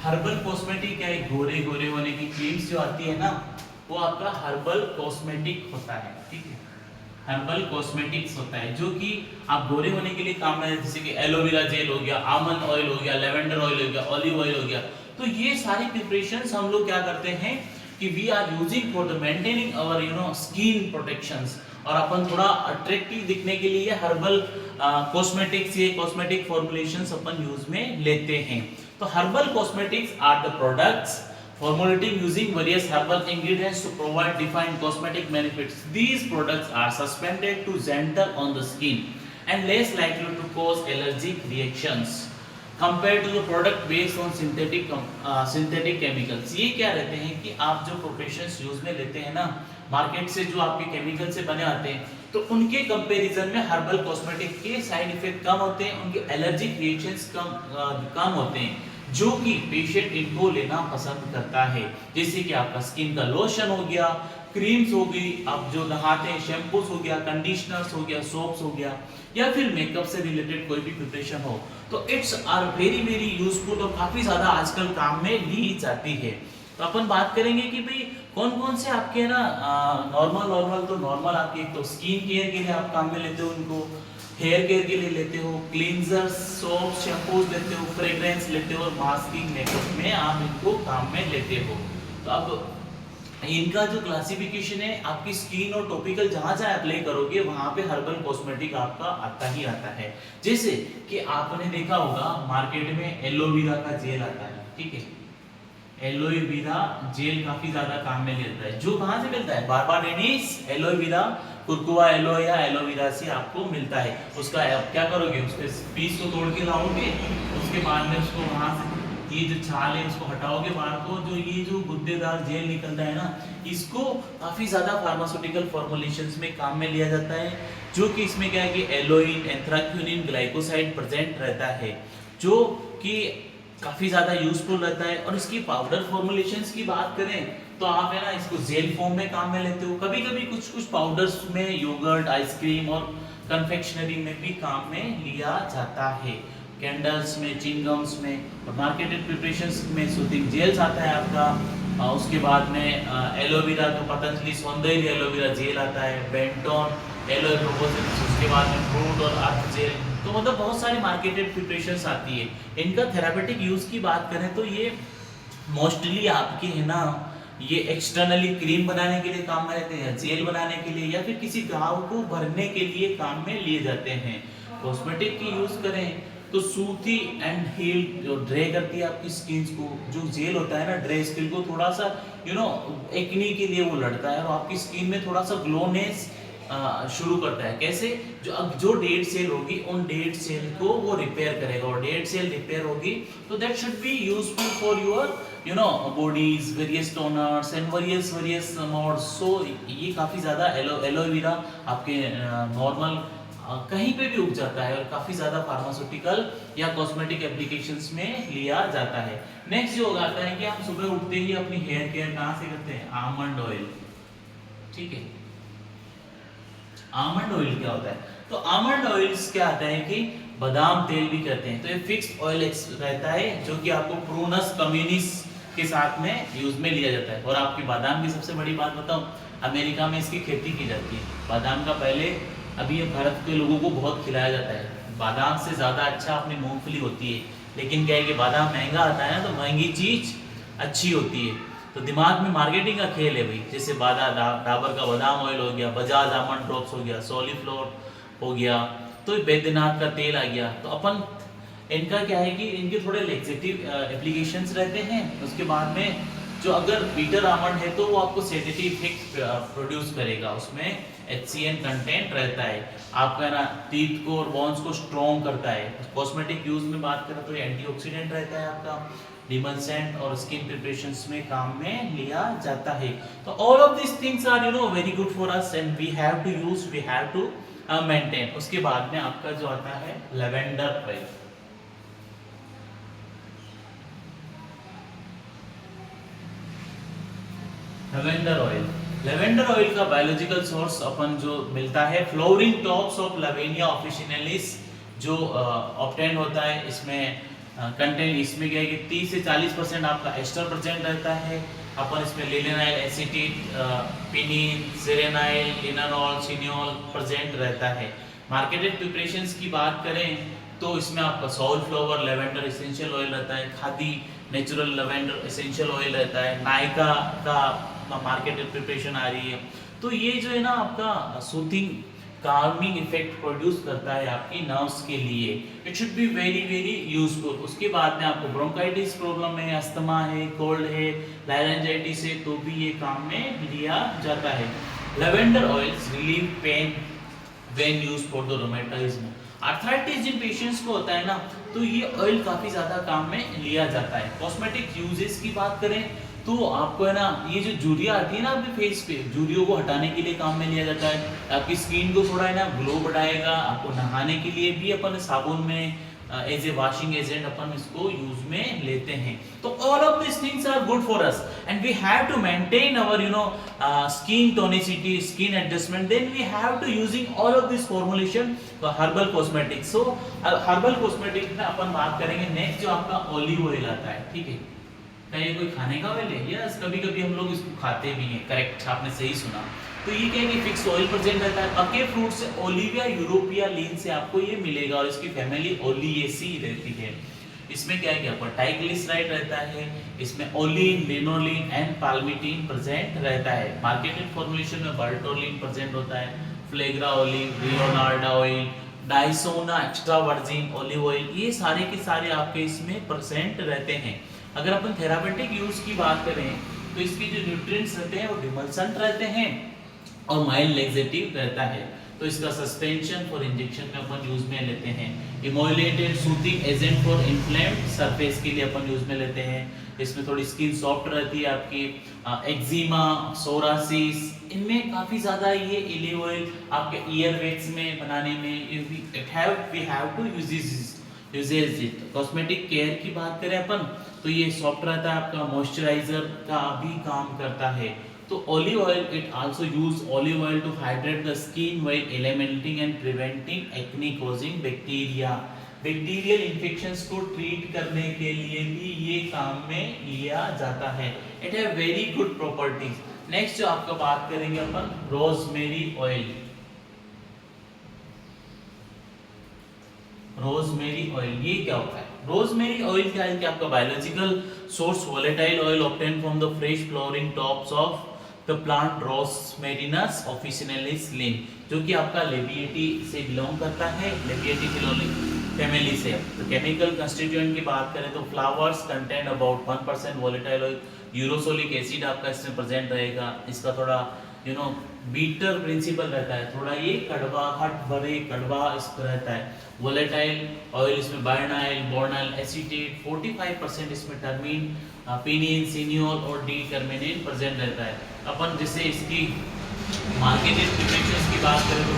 Herbal cosmetic क्या है, गोरे गोरे होने की क्रीम्स जो आती है ना, वो आपका हर्बल कॉस्मेटिक होता है। ठीक है, हर्बल कॉस्मेटिक्स होता है जो कि आप गोरे होने के लिए काम में है, जैसे कि एलोवेरा जेल हो गया, आमंड ऑयल हो गया, लेवेंडर ऑयल हो गया, ऑलिव ऑयल हो गया। तो ये सारी प्रिपरेशंस हम लोग क्या करते हैं कि we are using for the maintaining our skin protections, और अपन थोड़ा अट्रैक्टिव दिखने के लिए हर्बल कॉस्मेटिक्स, ये कॉस्मेटिक फॉर्मुलेशंस अपन यूज में लेते हैं। तो herbal cosmetics are the products formulating using various herbal ingredients to provide defined cosmetic benefits. These products are suspended to gentle on the skin and less likely to cause allergic reactions compared to the product based on synthetic chemicals. ये क्या रहते हैं कि आप जो preparations use में लेते हैं ना मार्केट से, जो आपके केमिकल से बने आते हैं, तो उनके कंपैरिजन में हर्बल कॉस्मेटिक के साइड इफेक्ट कम होते हैं, उनके एलर्जिक रिएक्शंस कम होते हैं, जो कि पेशेंट इनको लेना पसंद करता है। जैसे कि आपका स्किन का लोशन हो गया, क्रीम्स हो गई, आप जो नहाते हैं शैम्पूस हो गया, कंडीशनर्स हो गया, सोप्स हो गया, या फिर मेकअप से रिलेटेड कोई भी प्रिपरेशन हो, तो it's are very very useful और काफी ज्यादा आजकल काम में ली जाती है। तो अपन बात करेंगे कि भाई कौन कौन से आपके ना नॉर्मल तो नॉर्मल आपके, एक तो स्किन केयर के लिए आप काम में लेते हो उनको, हेयर केयर के लिए लेते हो, क्लींजर्स, सोप, शैम्पूज लेते हो, फ्रेग्रेंस लेते हो, और मास्किंग मेकअप में आप इनको काम में लेते हो। तो अब इनका जो क्लासिफिकेशन है, आपकी स्किन और टॉपिकल जहां जहां अप्लाई करोगे वहां पे हर्बल कॉस्मेटिक आपका आता ही आता है। जैसे कि आपने देखा होगा मार्केट में एलोवेरा का जेल आता है। ठीक है, एलोवेरा जेल काफी ज्यादा काम में लेता है, जो कहां से मिलता है, बारबाडेनिस एलोवेरा, कुरकुआ एलो या एलोवेरा से आपको मिलता है। उसका आप क्या करोगे, उसके पीस को तोड़ के लाओगे, उसके बाद में उसको वहां से ये जो छाल है उसको हटाओगे बाहर को, जो ये जो गुद्देदार जेल निकलता है ना, इसको काफी ज्यादा फार्मास्यूटिकल फॉर्मुलेशंस में काम में लिया जाता है, जो कि इसमें क्या है कि एलोइन, एंथ्राक्विनिन, ग्लाइकोसाइड प्रेजेंट रहता है, जो कि काफी ज्यादा यूजफुल रहता है। और इसकी पाउडर फॉर्मुलेशंस की बात करें तो आप है ना इसको जेल फॉर्म में काम में लेते हो, कभी कभी कुछ कुछ पाउडर्स में योगर्ट, आइसक्रीम और कन्फेक्शनरी में भी काम में लिया जाता है, कैंडल्स में, चिंगम्स में, और मार्केटेड प्रिपरेशंस में सूथिंग जेल्स आता है आपका। उसके बाद में एलोवेरा का पतंजलि सौंदर्य एलोवेरा जेल आता है, बेंटोन एलोए प्रोपोलिस, उसके बाद में फ्रूट और अर्थ जेल। तो मतलब बहुत सारी मार्केटेड प्रिपरेशंस आती है। इनका थेरापेटिक यूज की बात करें तो ये मोस्टली आपके है ना, ये एक्सटर्नली क्रीम बनाने के लिए काम में रहते हैं, जेल बनाने के लिए, या फिर किसी घाव को भरने के लिए काम में लिए जाते हैं। कॉस्मेटिक की यूज करें तो सूथी एंड हील जो ड्रे करती है आपकी स्किन को, जो जेल होता है ना, ड्रे स्किन को थोड़ा सा एक्नी के लिए वो लड़ता है, और आपकी स्किन में थोड़ा सा ग्लोनेस शुरू करता है। कैसे, जो डेड सेल होगी उन डेड सेल को वो रिपेयर करेगा, और डेड सेल रिपेयर होगी तो that should be useful for your bodies, various toners and various modes. So ये काफी ज्यादा एलोवेरा आपके नॉर्मल कहीं पे भी उग जाता है, और काफी ज्यादा फार्मास्यूटिकल या कॉस्मेटिक एप्लीकेशंस में लिया जाता है। नेक्स्ट जो आता है कि हम सुबह उठते ही अपनी हेयर केयर कहाँ से करते हैं, आमंड ऑयल। ठीक है, आमंड ऑयल क्या होता है, तो आमंड ऑयल्स क्या आता है कि बादाम तेल भी कहते हैं। तो ये फिक्स्ड ऑयल रहता है, जो कि आपको प्रूनस कम्युनिस के साथ में यूज में लिया जाता है। और आपकी बादाम की सबसे बड़ी बात बताऊं, अमेरिका में इसकी खेती की जाती है बादाम का। पहले अभी ये भारत के लोगों को बहुत खिलाया जाता है, बादाम से ज्यादा अच्छा अपनी मूंगफली होती है, लेकिन क्या है कि बादाम महंगा आता है ना, तो महंगी चीज अच्छी होती है। तो दिमाग में मार्केटिंग का खेल है भाई, जैसे डाबर का बादाम ऑयल हो गया, बजाज आमंड ड्रॉप्स हो गया, सोलिफ्लोर हो गया, तो बैद्यनाथ का तेल आ गया। तो अपन इनका क्या है कि इनके थोड़े लेक्सेटिव एप्लीकेशंस रहते हैं। उसके बाद में जो अगर बीटर आमंड है तो वो आपको सेडेटिव इफेक्ट प्रोड्यूस करेगा, उसमें HCN कंटेंट रहता है, आपका ना टीथ को और बोन्स को स्ट्रॉन्ग करता है। कॉस्मेटिक यूज में बात करें तो ये एंटीऑक्सीडेंट रहता है आपका, डिमल्सेंट और स्किन प्रिपरेशंस में काम में लिया जाता है। तो all of this things are very good for us and we have to use, we have to maintain. उसके बाद में आपका जो आता है लेवेंडर ऑयल। लेवेंडर ऑयल का बायोलॉजिकल सोर्स अपन जो मिलता है फ्लोरिंग टॉप्स ऑफ लवेनिया ऑफिशिनलिस, जो ऑब्टेन होता है इसमें कंटेंट इसमें क्या है कि 30 से 40% आपका एस्टर प्रेजेंट रहता है। अपन इसमें लिनेनाइल एसीटेट, पिनिन, सेरेनाइल, लिनानॉल, सिनियोल प्रेजेंट रहता है। मार्केटेड प्रिपरेशंस की बात करें तो इसमें आपका सॉलफ्लावर लेवेंडर एसेंशियल ऑयल रहता है, khadi natural lavender essential oil रहता है, नायका का मार्केटेड प्रिपरेशन आ रही है। तो ये जो है ना आपका सूथिंग कार्मिंग इफेक्ट प्रोड्यूस करता है आपकी नर्व्स के लिए। It should be very very useful. उसके बाद में आपको ब्रोंकाइटिस प्रॉब्लम है, अस्थमा है, कोल्ड है, लायरेंजाइटिस है, तो भी ये काम में लिया जाता है। Lavender oils relieve pain when used for the rheumatism. Arthritis जिन पेशेंट्स को होता है ना, तो ये ऑयल काफी ज्यादा काम में लिया जाता है। कॉस्मेटिक यूजेस की बात करें तो आपको है ना, ये जो झुर्रियाँ आती है ना आपके फेस पे, झुर्रियों को हटाने के लिए काम में लिया जाता है। आपकी स्किन को थोड़ा है ना ग्लो बढ़ाएगा। आपको नहाने के लिए भी अपन साबुन में एज ए वॉशिंग एजेंट अपन इसको यूज में लेते हैं। तो all of this things are good for us and we have to maintain our skin tonicity, skin adjustment, then we have to using all of this formulation herbal cosmetics. So herbal cosmetics में अपन बात करेंगे next जो आपका olive oil आता है, ठीक है। क्या ये कोई खाने का ऑयल है? यस, कभी कभी हम लोग इसको खाते भी हैं। करेक्ट, आपने सही सुना। तो ये क्या है कि फिक्स ऑयल प्रेजेंट रहता है। पके फ्रूट से ओलिविया यूरोपिया लीन से आपको ये मिलेगा और इसकी फैमिली ओलिएसी रहती है। इसमें क्या है कि आपका ट्राइग्लिसराइड रहता है, इसमें olein, linolein and palmitin present रहता है। मार्केटेड फॉर्मुलेशन में बर्टोलिन प्रेजेंट होता है, फ्लेग्रा ऑलिव, लियोनार्डा ऑयल, डाइसोना एक्स्ट्रा वर्जिन ऑलिव ऑयल, ये सारे के सारे आपके इसमें प्रेजेंट रहते हैं। अगर अपन थेरापेटिक यूज की बात करें तो इसके जो न्यूट्रिएंट्स रहते हैं वो डिमल्सेंट रहते हैं और माइल्ड लेक्सेटिव रहता है। तो इसका सस्पेंशन फॉर इंजेक्शन में अपन यूज में लेते हैं। Emollient soothing agent for inflamed surface के लिए अपन यूज में लेते हैं। इसमें थोड़ी स्किन सॉफ्ट रहती है आपकी, एक्जिमा, सोरासिस, इनमें काफी ज्यादा ये ऑलिव ऑयल आपके ईयर वैक्स में बनाने में we have to uses it. Cosmetic care की बात करें अपन तो ये सॉफ्ट रहता है, आपका मॉइस्चराइजर का भी काम करता है। तो olive oil, it also use olive oil to hydrate the skin while eliminating and preventing acne causing bacteria. Bacterial infections को ट्रीट करने के लिए भी ये काम में लिया जाता है। It have very good properties. Next जो आपका बात करेंगे अपन रोजमेरी ऑयल। रोजमेरी ऑयल ये क्या होता है? रोजमेरी ऑयल क्या है कि आपका biological source volatile oil obtain from the fresh flowering tops of the plant Rosmarinus officinalis Linn, जो कि आपका लेबिएटी से बिलोंग करता है, लेबिएटी फैमिली से। तो केमिकल कंस्टिट्यूएंट की बात करें तो flowers contain about 1% volatile oil, ursolic acid आपका इसमें प्रेजेंट रहेगा। इसका थोड़ा बीटर प्रिंसिपल रहता है, थोड़ा ये कड़वा हट भरे कड़वा इस पर रहता है। वोलेटाइल ऑयल इसमें बायनाइल, बोर्नाइल एसीटेट, 45% इसमें टर्मीन, पिनिन, सिनियोल और डी टर्मिनिन प्रेजेंट रहता है। अपन जैसे इसकी मार्केटेड प्रिपरेशंस की बात करें तो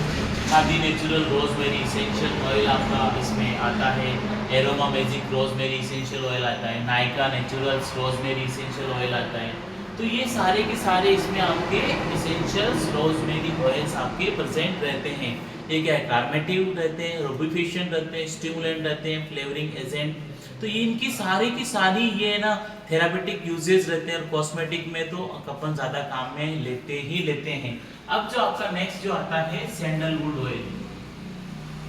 khadi natural rosemary essential oil आपका इसमें आता है, aroma magic rosemary essential oil आता है, Nykaa naturals rosemary essential oil आता है। तो ये सारे के सारे इसमें आपके एसेंशियल्स रोजमेरी ऑयल्स आपके प्रेजेंट रहते हैं। ये क्या है? कार्मेटिव रहते हैं, रूबिफिकेशन रहते हैं, स्टिमुलेंट रहते हैं, फ्लेवरिंग एजेंट। तो ये इनकी सारी की सारी ये ना थेरापेटिक यूजेस रहते हैं और कॉस्मेटिक में तो अपन ज्यादा काम में लेते हैं। अब जो आपका नेक्स्ट जो आता है सैंडलवुड ऑयल,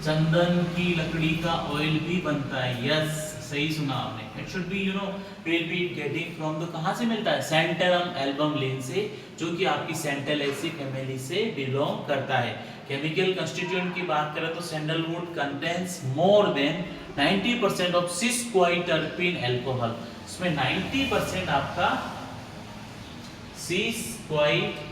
चंदन की लकड़ी का ऑयल भी बनता है। यस, सही सुना आपने। It should B will be getting from the, कहां से मिलता है? सेंटरम एल्बम लिन से, जो कि आपकी सेंटेलेसी फैमिली से बिलोंग करता है। केमिकल कंस्टिट्यूएंट की बात करें तो sandalwood contains more than 90% of sesquiterpene alcohol. इसमें 90% आपका सिस-क्वाइटर्पिन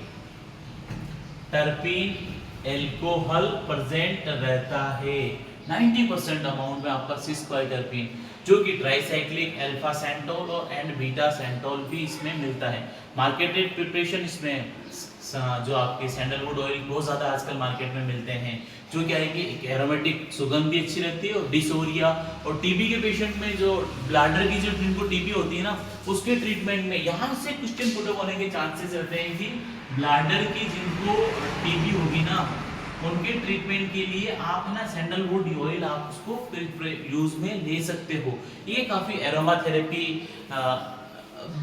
अल्कोहल प्रेजेंट रहता है। 90% अमाउंट में आपका सिस-क्वाइटर्पिन, जो कि ट्राइसाइक्लिक अल्फा सैंटोल और एंड बीटा सैंटोल भी इसमें मिलता है। मार्केटेड प्रिपरेशन इसमें जो आपके सैंडलवुड ऑयल बहुत ज़्यादा आजकल मार्केट में मिलते हैं, जो क्या है कि एक एरोमेटिक सुगंध भी अच्छी रहती है और डिसोरिया और टीबी के पेशेंट में जो ब्लैडर की जो जिनको टीबी होती है ना, उसके ट्रीटमेंट में यहाँ से क्वेश्चन पुट होने के चांसेस रहते हैं कि ब्लैडर की जिनको टीबी होगी ना, उनके ट्रीटमेंट के लिए आप है ना सैंडलवुड ऑयल आप उसको यूज में ले सकते हो। ये काफी एरोमा थेरेपी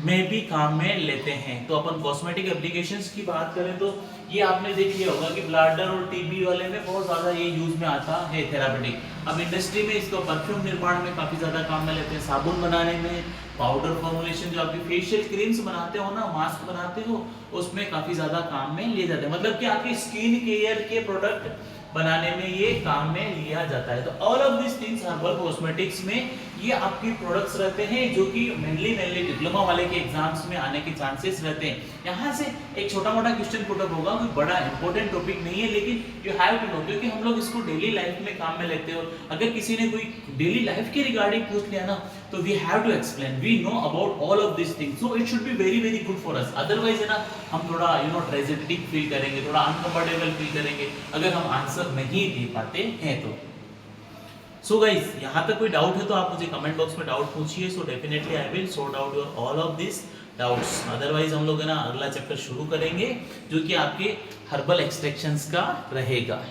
में भी काम में लेते हैं। तो अपन कॉस्मेटिक एप्लीकेशंस की बात करें तो ये आपने देख लिया होगा कि ब्लैडर और टीबी वाले में बहुत ज़्यादा ये यूज में आता है थेरापेटिक। अब इंडस्ट्री में इसको परफ्यूम निर्माण में काफ़ी ज़्यादा काम में लेते हैं, साबुन बनाने में, पाउडर फॉर्मुलेशन जो आपकी फेशियल क्रीम्स बनाते हो ना, मास्क बनाते हो, उसमें काफ़ी ज़्यादा काम में लिए जाते हैं। मतलब कि आपकी स्किन केयर के प्रोडक्ट बनाने में ये काम में लिया जाता है। तो all of this things herbal cosmetics में ये आपके प्रोडक्ट्स रहते हैं जो कि मेनली डिप्लोमा वाले के एग्जाम्स में आने के चांसेस रहते हैं। यहाँ से एक छोटा मोटा क्वेश्चन पुट अप होगा, कोई बड़ा इंपॉर्टेंट टॉपिक नहीं है, लेकिन यू हैव टू नो, क्योंकि हम लोग इसको डेली लाइफ में काम में लेते हो। अगर किसी ने कोई डेली लाइफ के रिगार्डिंग पूछ लिया ना, तो we have to explain, we know about all of this things, so it should be very very good for us. Otherwise है ना हम थोड़ा ट्रेजेडिक फील करेंगे, थोड़ा अनकंफर्टेबल फील करेंगे अगर हम आंसर नहीं दे पाते हैं तो। सो गाइस, यहाँ तक कोई डाउट है तो आप मुझे कमेंट बॉक्स में डाउट पूछिए। So definitely I will sort out your all of this doubts. Otherwise हम लोग है ना अगला चैप्टर शुरू करेंगे जो कि आपके हर्बल एक्सट्रैक्शंस का रहेगा।